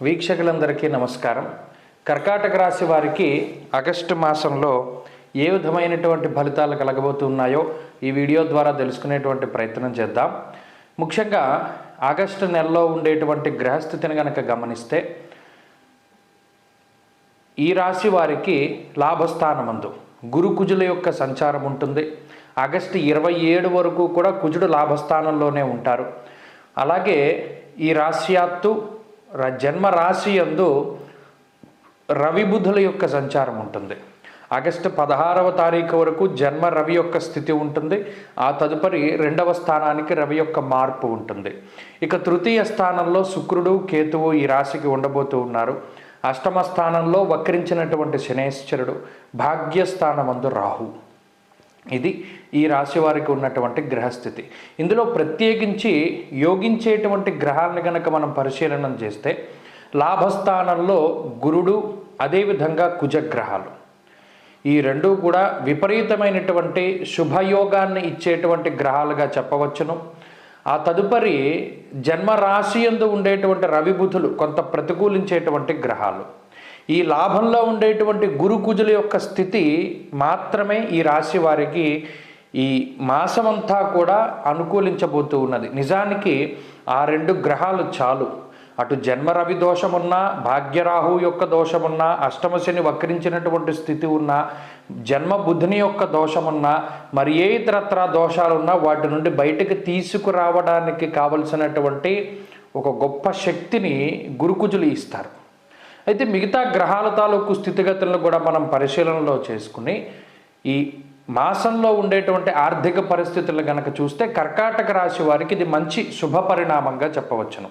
వీక్షకులందరికీ నమస్కారం. కర్కాటక రాశి వారికి ఆగస్టు మాసంలో ఏ విధమైనటువంటి ఫలితాలు కలగబోతున్నాయో ఈ వీడియో ద్వారా తెలుసుకునేటువంటి ప్రయత్నం చేద్దాం. ముఖ్యంగా ఆగస్టు నెలలో ఉండేటువంటి గ్రహస్థితిని కనుక గమనిస్తే ఈ రాశి వారికి లాభస్థానమందు గురు కుజుల యొక్క సంచారం ఉంటుంది. ఆగస్టు 27 వరకు కూడా కుజుడు లాభస్థానంలోనే ఉంటారు. అలాగే ఈ రాశ్యాత్తు జన్మ రాశి యందు రవి బుధుల యొక్క సంచారం ఉంటుంది. ఆగస్టు 16వ తారీఖు వరకు జన్మ రవి యొక్క స్థితి ఉంటుంది. ఆ తదుపరి 2వ స్థానానికి రవి యొక్క మార్పు ఉంటుంది. ఇక తృతీయ స్థానంలో శుక్రుడు కేతువు ఈ రాశికి ఉండబోతూ ఉన్నారు. అష్టమ స్థానంలో వక్రించినటువంటి శనేశ్వరుడు, భాగ్యస్థానమందు రాహు. ఇది ఈ రాశి వారికి ఉన్నటువంటి గ్రహస్థితి. ఇందులో ప్రత్యేకించి యోగించేటువంటి గ్రహాలను కనుక మనం పరిశీలన చేస్తే లాభస్థానంలో గురుడు, అదేవిధంగా కుజగ్రహాలు, ఈ రెండూ కూడా విపరీతమైనటువంటి శుభయోగాన్ని ఇచ్చేటువంటి గ్రహాలుగా చెప్పవచ్చును. ఆ తదుపరి జన్మరాశి యందు ఉండేటువంటి రవి బుధులు కొంత ప్రతికూలించేటువంటి గ్రహాలు. ఈ లాభంలో ఉండేటువంటి గురు కుజుల యొక్క స్థితి మాత్రమే ఈ రాశి వారికి ఈ మాసమంతా కూడా అనుకూలించబోతూ ఉన్నది. నిజానికి ఆ 2 గ్రహాలు చాలు. అటు జన్మ రవి దోషమున్నా, భాగ్యరాహు యొక్క దోషమున్నా, అష్టమ శని వక్రించినటువంటి స్థితి ఉన్నా, జన్మ బుధుని యొక్క దోషమున్నా, మరి ఏ ఇతరత్ర దోషాలున్నా వాటి నుండి బయటకు తీసుకురావడానికి కావలసినటువంటి ఒక గొప్ప శక్తిని గురుకుజులు ఇస్తారు. అయితే మిగతా గ్రహాల తాలూకు స్థితిగతులను కూడా మనం పరిశీలనలో చేసుకుని ఈ మాసంలో ఉండేటువంటి ఆర్థిక పరిస్థితులను కనుక చూస్తే కర్కాటక రాశి వారికి ఇది మంచి శుభ పరిణామంగా చెప్పవచ్చును.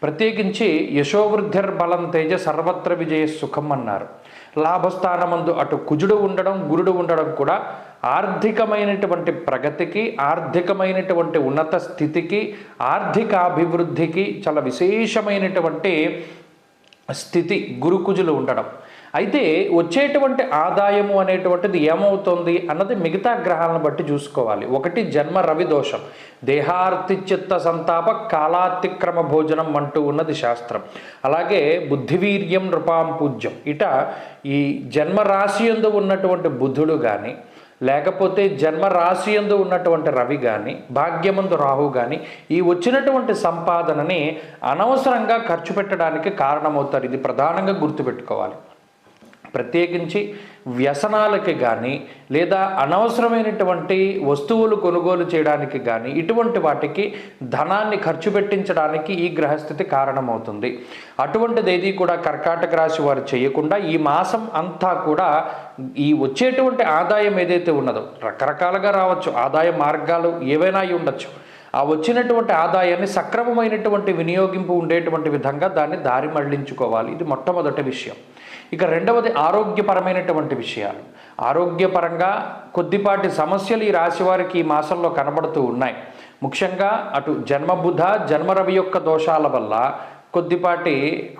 ప్రత్యేకించి యశోవృద్ధిర్బలం తేజ సర్వత్ర విజయ సుఖం అన్నారు. లాభస్థానమందు అటు కుజుడు ఉండడం, గురుడు ఉండడం కూడా ఆర్థికమైనటువంటి ప్రగతికి, ఆర్థికమైనటువంటి ఉన్నత స్థితికి, ఆర్థిక అభివృద్ధికి చాలా విశేషమైనటువంటి స్థితి గురుకుజులు ఉండడం. అయితే వచ్చేటువంటి ఆదాయము అనేటువంటిది ఏమవుతుంది అన్నది మిగతా గ్రహాలను బట్టి చూసుకోవాలి. ఒకటి జన్మ రవి దోషం, దేహార్తిచిత్త సంతాప కాలాతిక్రమ భోజనం అంటూ ఉన్నది శాస్త్రం. అలాగే బుద్ధివీర్యం నృపాం పూజ్యం. ఇట ఈ జన్మరాశి యందు ఉన్నటువంటి బుధుడు కానీ, లేకపోతే జన్మరాశి యందు ఉన్నటువంటి రవి కానీ, భాగ్యమందు రాహు కానీ ఈ వచ్చినటువంటి సంపాదనని అనవసరంగా ఖర్చు పెట్టడానికి కారణమవుతారు. ఇది ప్రధానంగా గుర్తుపెట్టుకోవాలి. ప్రత్యేకించి వ్యసనాలకి కానీ, లేదా అనవసరమైనటువంటి వస్తువులు కొనుగోలు చేయడానికి కానీ, ఇటువంటి వాటికి ధనాన్ని ఖర్చు పెట్టించడానికి ఈ గ్రహస్థితి కారణమవుతుంది. అటువంటిది ఏది కూడా కర్కాటక రాశి వారు చేయకుండా ఈ మాసం అంతా కూడా ఈ వచ్చేటువంటి ఆదాయం ఏదైతే ఉన్నదో, రకరకాలుగా రావచ్చు, ఆదాయ మార్గాలు ఏవైనా అయి ఉండొచ్చు, ఆ వచ్చినటువంటి ఆదాయాన్ని సక్రమమైనటువంటి వినియోగింపు ఉండేటువంటి విధంగా దాన్ని దారి మళ్లించుకోవాలి. ఇది మొట్టమొదటి విషయం. ఇక రెండవది ఆరోగ్యపరమైనటువంటి విషయాలు. ఆరోగ్యపరంగా కొద్దిపాటి సమస్యలు ఈ రాశి వారికి ఈ మాసంలో కనబడుతూ ఉన్నాయి. ముఖ్యంగా అటు జన్మబుధ, జన్మరవి యొక్క దోషాల వల్ల కొద్దిపాటి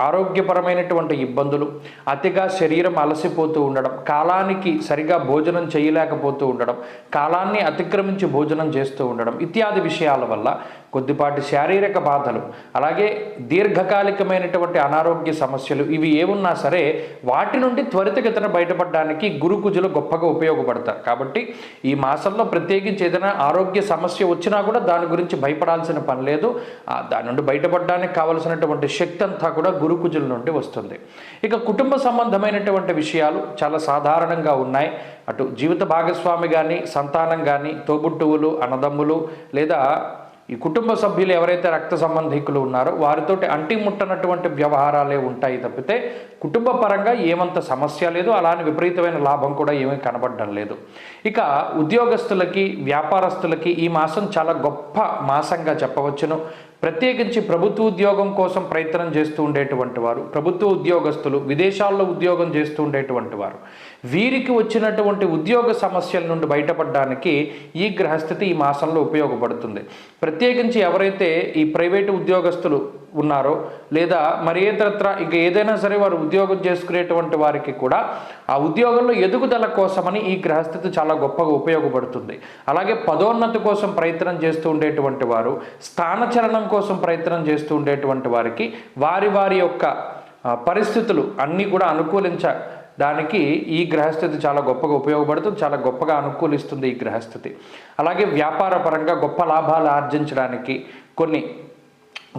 ఆరోగ్యపరమైనటువంటి ఇబ్బందులు, అతిగా శరీరం అలసిపోతూ ఉండడం, కాలానికి సరిగా భోజనం చేయలేకపోతూ ఉండడం, కాలాన్ని అతిక్రమించి భోజనం చేస్తూ ఉండడం ఇత్యాది విషయాల వల్ల కొద్దిపాటి శారీరక బాధలు, అలాగే దీర్ఘకాలికమైనటువంటి అనారోగ్య సమస్యలు ఇవి ఏమున్నా సరే వాటి నుండి త్వరితగతిన బయటపడడానికి గురుకుజులు గొప్పగా ఉపయోగపడతారు. కాబట్టి ఈ మాసంలో ప్రత్యేకించి ఏదైనా ఆరోగ్య సమస్య వచ్చినా కూడా దాని గురించి భయపడాల్సిన పని లేదు. దాని నుండి బయటపడడానికి కావలసినటువంటి శక్తి అంతా కూడా గురుకుజుల నుండి వస్తుంది. ఇక కుటుంబ సంబంధమైనటువంటి విషయాలు చాలా సాధారణంగా ఉన్నాయి. అటు జీవిత భాగస్వామి కానీ, సంతానం కానీ, తోబుట్టువులు, అన్నదమ్ములు, లేదా ఈ కుటుంబ సభ్యులు ఎవరైతే రక్త సంబంధికులు ఉన్నారో వారితోటి అంటిముట్టనటువంటి వ్యవహారాలే ఉంటాయి తప్పితే కుటుంబ పరంగా ఏమంత సమస్య లేదు. అలానే విపరీతమైన లాభం కూడా ఏమీ కనబడడం లేదు. ఇక ఉద్యోగస్తులకి, వ్యాపారస్తులకి ఈ మాసం చాలా గొప్ప మాసంగా చెప్పవచ్చును. ప్రత్యేకించి ప్రభుత్వ ఉద్యోగం కోసం ప్రయత్నం చేస్తూ ఉండేటువంటి వారు, ప్రభుత్వ ఉద్యోగస్తులు, విదేశాల్లో ఉద్యోగం చేస్తూ ఉండేటువంటి వారు, వీరికి వచ్చినటువంటి ఉద్యోగ సమస్యల నుండి బయటపడడానికి ఈ గ్రహస్థితి ఈ మాసంలో ఉపయోగపడుతుంది. ప్రత్యేకించి ఎవరైతే ఈ ప్రైవేటు ఉద్యోగస్తులు ఉన్నారో, లేదా మరి ఇతరత్ర ఇక ఏదైనా సరే వారు ఉద్యోగం చేసుకునేటువంటి వారికి కూడా ఆ ఉద్యోగంలో ఎదుగుదల కోసమని ఈ గ్రహస్థితి చాలా గొప్పగా ఉపయోగపడుతుంది. అలాగే పదోన్నతి కోసం ప్రయత్నం చేస్తూ ఉండేటువంటి వారు, స్థానచలనం కోసం ప్రయత్నం చేస్తూ ఉండేటువంటి వారికి వారి వారి యొక్క పరిస్థితులు అన్నీ కూడా అనుకూలించడానికి ఈ గ్రహస్థితి చాలా గొప్పగా ఉపయోగపడుతుంది, చాలా గొప్పగా అనుకూలిస్తుంది ఈ గ్రహస్థితి. అలాగే వ్యాపార పరంగా గొప్ప లాభాలు ఆర్జించడానికి, కొన్ని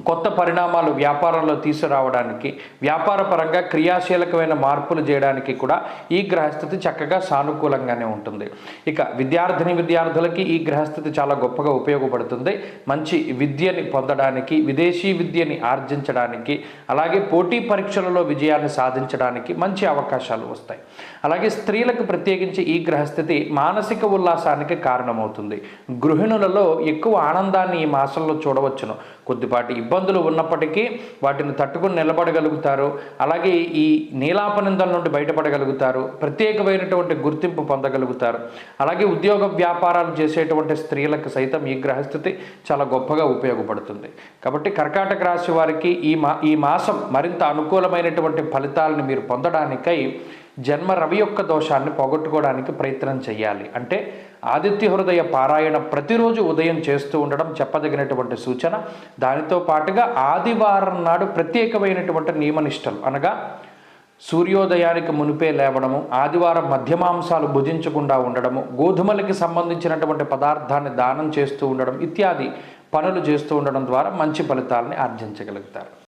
కొత్త పరిణామాలు వ్యాపారంలో తీసుకురావడానికి, వ్యాపార పరంగా క్రియాశీలకమైన మార్పులు చేయడానికి కూడా ఈ గ్రహస్థితి చక్కగా సానుకూలంగానే ఉంటుంది. ఇక విద్యార్థులకి ఈ గ్రహస్థితి చాలా గొప్పగా ఉపయోగపడుతుంది. మంచి విద్యని పొందడానికి, విదేశీ విద్యని ఆర్జించడానికి, అలాగే పోటీ పరీక్షలలో విజయాన్ని సాధించడానికి మంచి అవకాశాలు వస్తాయి. అలాగే స్త్రీలకు ప్రత్యేకించి ఈ గ్రహస్థితి మానసిక ఉల్లాసానికి కారణమవుతుంది. గృహిణులలో ఎక్కువ ఆనందాన్ని ఈ మాసంలో చూడవచ్చును. కొద్దిపాటి ఇబ్బందులు ఉన్నప్పటికీ వాటిని తట్టుకుని నిలబడగలుగుతారు. అలాగే ఈ నీలాపనిందల నుండి బయటపడగలుగుతారు, ప్రత్యేకమైనటువంటి గుర్తింపు పొందగలుగుతారు. అలాగే ఉద్యోగ వ్యాపారాలు చేసేటువంటి స్త్రీలకు సైతం ఈ గ్రహస్థితి చాలా గొప్పగా ఉపయోగపడుతుంది. కాబట్టి కర్కాటక రాశి వారికి ఈ మాసం మరింత అనుకూలమైనటువంటి ఫలితాలను మీరు పొందడానికై జన్మ రవి యొక్క దోషాన్ని పోగొట్టుకోవడానికి ప్రయత్నం చేయాలి. అంటే ఆదిత్య హృదయ పారాయణ ప్రతిరోజు ఉదయం చేస్తూ ఉండడం చెప్పదగినటువంటి సూచన. దానితో పాటుగా ఆదివారం నాడు ప్రత్యేకమైనటువంటి నియమనిష్టలు, అనగా సూర్యోదయానికి మునిపే లేవడము, ఆదివారం మధ్యమాంసాలు భుజించకుండా ఉండడము, గోధుమలకి సంబంధించినటువంటి పదార్థాన్ని దానం చేస్తూ ఉండడం ఇత్యాది పనులు చేస్తూ ఉండడం ద్వారా మంచి ఫలితాలని ఆర్జించగలుగుతారు.